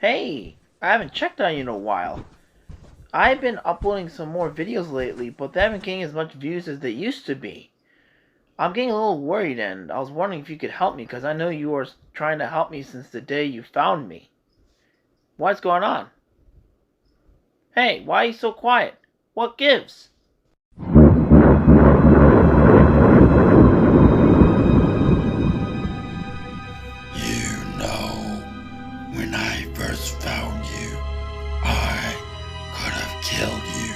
Hey, I haven't checked on you in a while. I've been uploading some more videos lately, but they haven't getting as much views as they used to be. I'm getting a little worried, and I was wondering if you could help me, because I know you were trying to help me since the day you found me. What's going on? Hey, why are you so quiet? What gives? When I first found you, I could have killed you.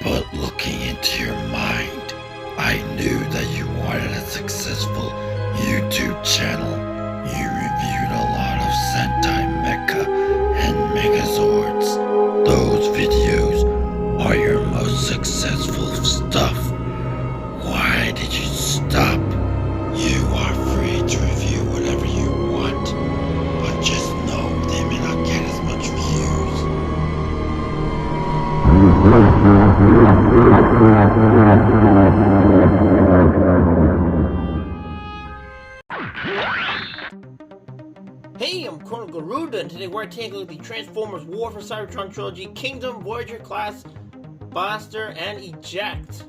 But looking into your mind, I knew that you wanted a successful YouTube channel. You reviewed a lot of Sentai Mecha and Megazords. Those videos are your most successful stuff. Why did you stop? You are free to review whatever you want, but just know they may not get as much views. Hey, I'm Colonel Garuda, and today we're taking a look at the Transformers War for Cybertron Trilogy Kingdom, Voyager class, Blaster, and Eject.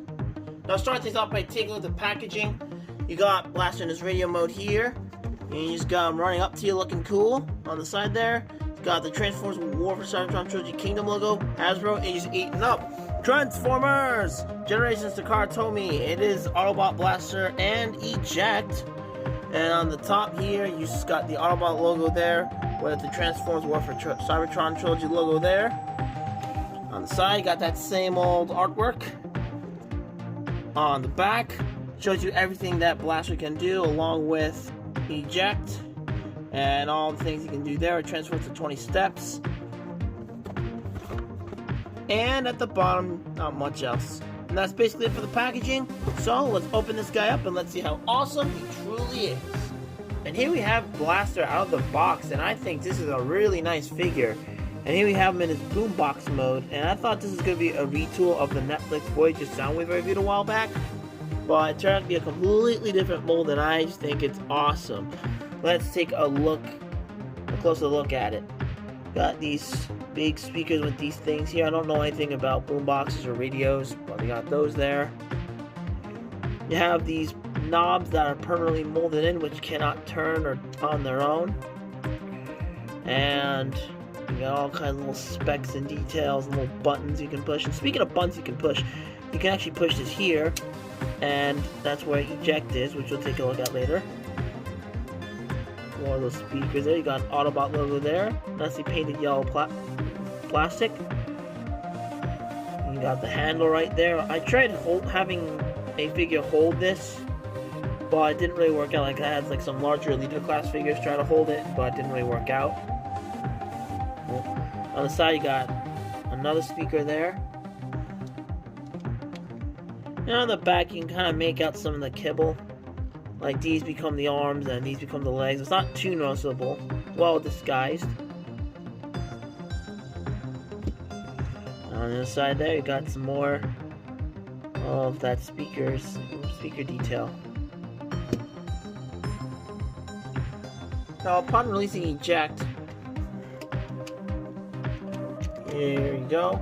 Now start things off by taking a look at the packaging. You got Blaster in his radio mode here, and you just got him running up to you looking cool on the side there. You got the Transformers War for Cybertron Trilogy Kingdom logo, Hasbro, ages 8 and up. Transformers! Generations Takara Tomy. It is Autobot Blaster and Eject. And on the top here, you just got the Autobot logo there, with the Transformers War for Cybertron Trilogy logo there. On the side, you got that same old artwork. On the back, shows you everything that Blaster can do, along with Eject, and all the things you can do there. It transfers to 20 steps. And at the bottom, not much else. And that's basically it for the packaging. So let's open this guy up and let's see how awesome he truly is. And here we have Blaster out of the box, and I think this is a really nice figure. And here we have him in his Boombox Mode, and I thought this was going to be a retool of the Netflix Voyager Soundwave I reviewed a while back. But it turned out to be a completely different mold, and I just think it's awesome. Let's take a closer look at it. Got these big speakers with these things here. I don't know anything about boomboxes or radios, but we got those there. You have these knobs that are permanently molded in, which cannot turn or on their own. And you got all kinds of little specs and details and little buttons you can push. And speaking of buttons you can push, you can actually push this here, and that's where Eject is, which we'll take a look at later. More of those speakers there. You got an Autobot logo there. Nicely painted yellow plastic. You got the handle right there. I tried having a figure hold this, but it didn't really work out. Like I had like some larger leader class figures try to hold it, but it didn't really work out. On the side you got another speaker there. And on the back you can kind of make out some of the kibble. Like these become the arms and these become the legs. It's not too noticeable. Well disguised. On the other side there you got some more of that speaker detail. Now upon releasing Eject, here you go.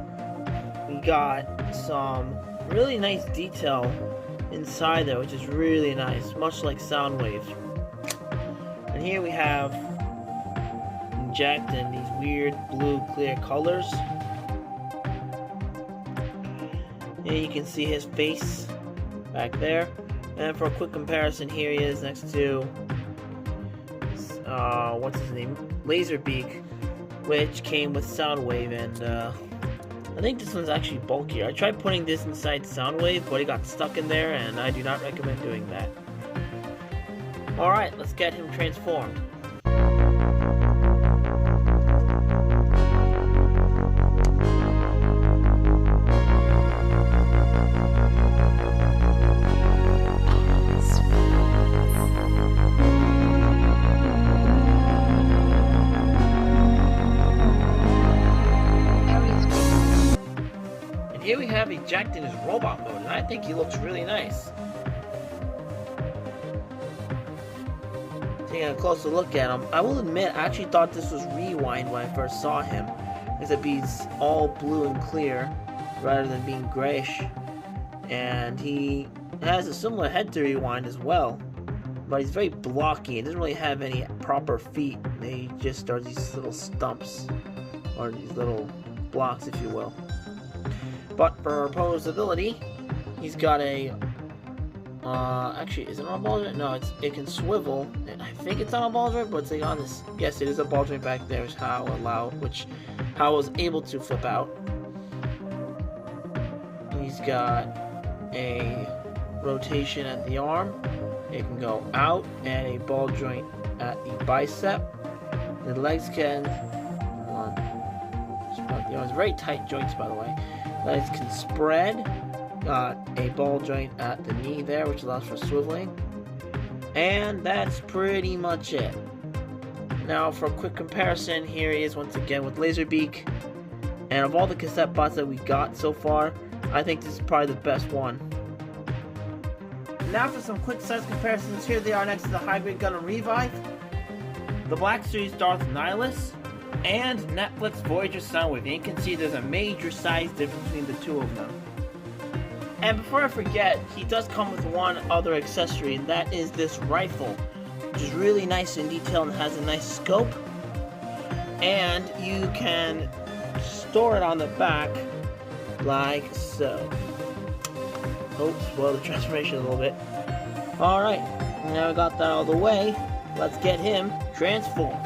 We got some really nice detail inside there, which is really nice, much like Soundwave. And here we have Eject in these weird blue clear colors. And you can see his face back there. And for a quick comparison, here he is next to what's his name? Laserbeak, which came with Soundwave, and I think this one's actually bulkier. I tried putting this inside Soundwave, but it got stuck in there, and I do not recommend doing that. Alright, let's get him transformed. Here we have Eject in his robot mode, and I think he looks really nice. taking a closer look at him, I will admit I actually thought this was Rewind when I first saw him, except he's all blue and clear rather than being grayish, and he has a similar head to Rewind as well, but he's very blocky. He doesn't really have any proper feet. They just are these little stumps, or these little blocks, if you will. But for Proposability, he's got a actually, is it on a ball joint? No, it can swivel. I think it's on a ball joint, but it's like on this. Yes, it is a ball joint back there. Is how I was able to flip out. He's got a rotation at the arm. It can go out, and a ball joint at the bicep. The legs can. Hold on. It's very tight joints, by the way. Legs can spread. Got a ball joint at the knee there, which allows for swiveling. And that's pretty much it. Now, for a quick comparison, here he is once again with Laserbeak. And of all the cassette bots that we got so far, I think this is probably the best one. Now for some quick size comparisons, here they are next to the high-grade Gundam Revive, the Black Series Darth Nihilus, and Netflix Voyager Soundwave. And you can see there's a major size difference between the two of them. And before I forget, he does come with one other accessory, and that is this rifle, which is really nice and detailed and has a nice scope. And you can store it on the back like so. Oops, spoiled the transformation a little bit. Alright, now I got that out of the way, let's get him transformed.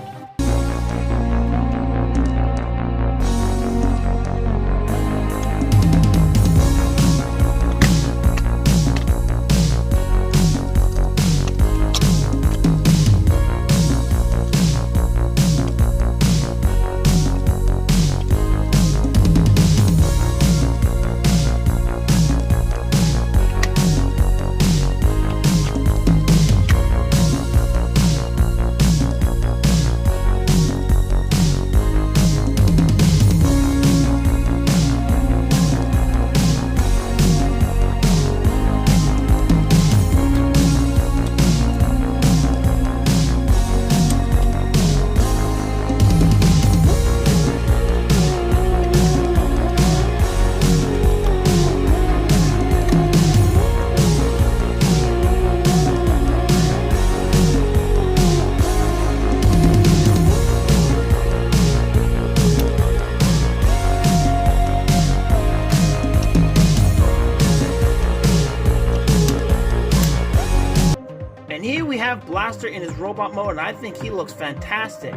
Blaster in his robot mode, and I think he looks fantastic.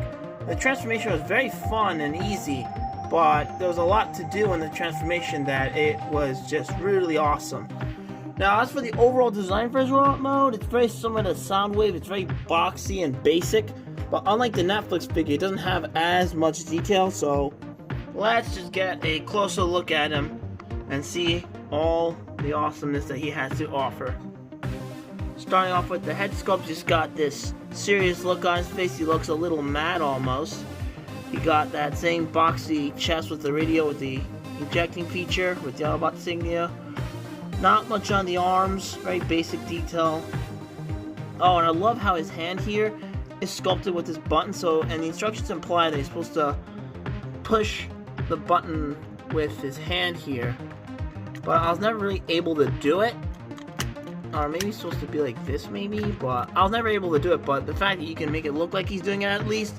The transformation was very fun and easy, but there was a lot to do in the transformation that it was just really awesome. Now, as for the overall design for his robot mode, it's very similar to Soundwave. It's very boxy and basic, but unlike the Netflix figure, it doesn't have as much detail, so let's just get a closer look at him and see all the awesomeness that he has to offer. Starting off with the head sculpt, just got this serious look on his face. He looks a little mad almost. He got that same boxy chest with the radio with the ejecting feature with the Autobot insignia. Not much on the arms, very basic detail. Oh, and I love how his hand here is sculpted with this button. And the instructions imply that he's supposed to push the button with his hand here. But I was never really able to do it. Or maybe it's supposed to be like this, maybe, but I was never able to do it. But the fact that you can make it look like he's doing it at least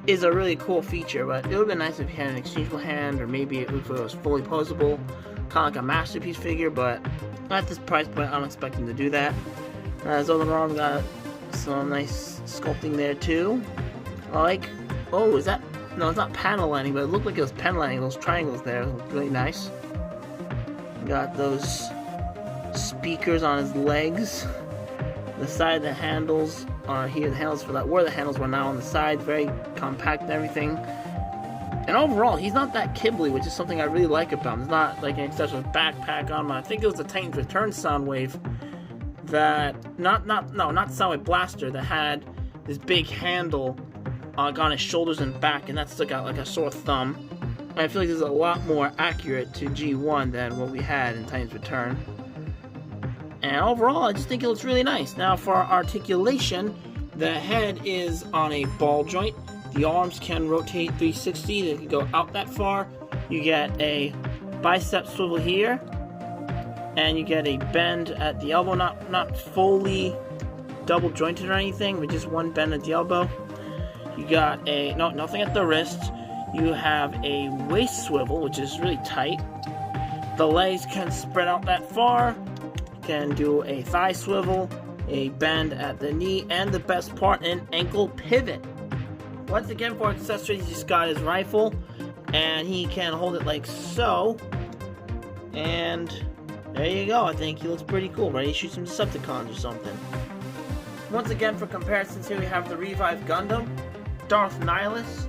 is a really cool feature. But it would have been nice if he had an exchangeable hand, or maybe if it was fully posable, kind of like a masterpiece figure. But at this price point, I'm expecting to do that. His other arm got some nice sculpting there too. I like, oh, is that, no, it's not panel lining, but it looked like it was pen lining. Those triangles there look really nice. Got those speakers on his legs. The side of the handles are here. The handles for that where the handles were now on the side, very compact and everything. And overall, he's not that kibbly, which is something I really like about him. It's not like an excessive backpack on him. I think it was the Titan's Return Soundwave that not Soundwave Blaster that had this big handle on his shoulders and back, and that stuck out like a sore thumb. And I feel like this is a lot more accurate to G1 than what we had in Titan's Return. And overall, I just think it looks really nice. Now, for our articulation, The head is on a ball joint. The arms can rotate 360. They can go out that far. You get a bicep swivel here, and you get a bend at the elbow. Not fully double jointed or anything, but just one bend at the elbow. You got nothing at the wrist. You have a waist swivel, which is really tight. The legs can spread out that far. You can do a thigh swivel, a bend at the knee, and the best part, an ankle pivot. Once again, for accessories, he's got his rifle, and he can hold it like so. And there you go. I think he looks pretty cool. Ready to shoot some Decepticons or something. Once again, for comparisons here, we have the Revived Gundam, Darth Nihilus,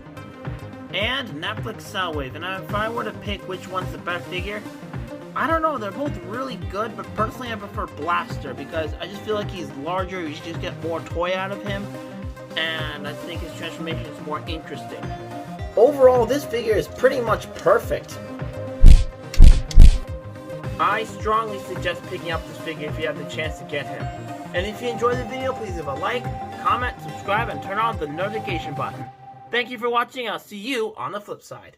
and Netflix Soundwave. And if I were to pick which one's the best figure, I don't know. They're both really good, but personally I prefer Blaster because I just feel like he's larger. You just get more toy out of him, and I think his transformation is more interesting. Overall, this figure is pretty much perfect. I strongly suggest picking up this figure if you have the chance to get him. And if you enjoyed the video, please leave a like, comment, subscribe, and turn on the notification button. Thank you for watching. I'll see you on the flip side.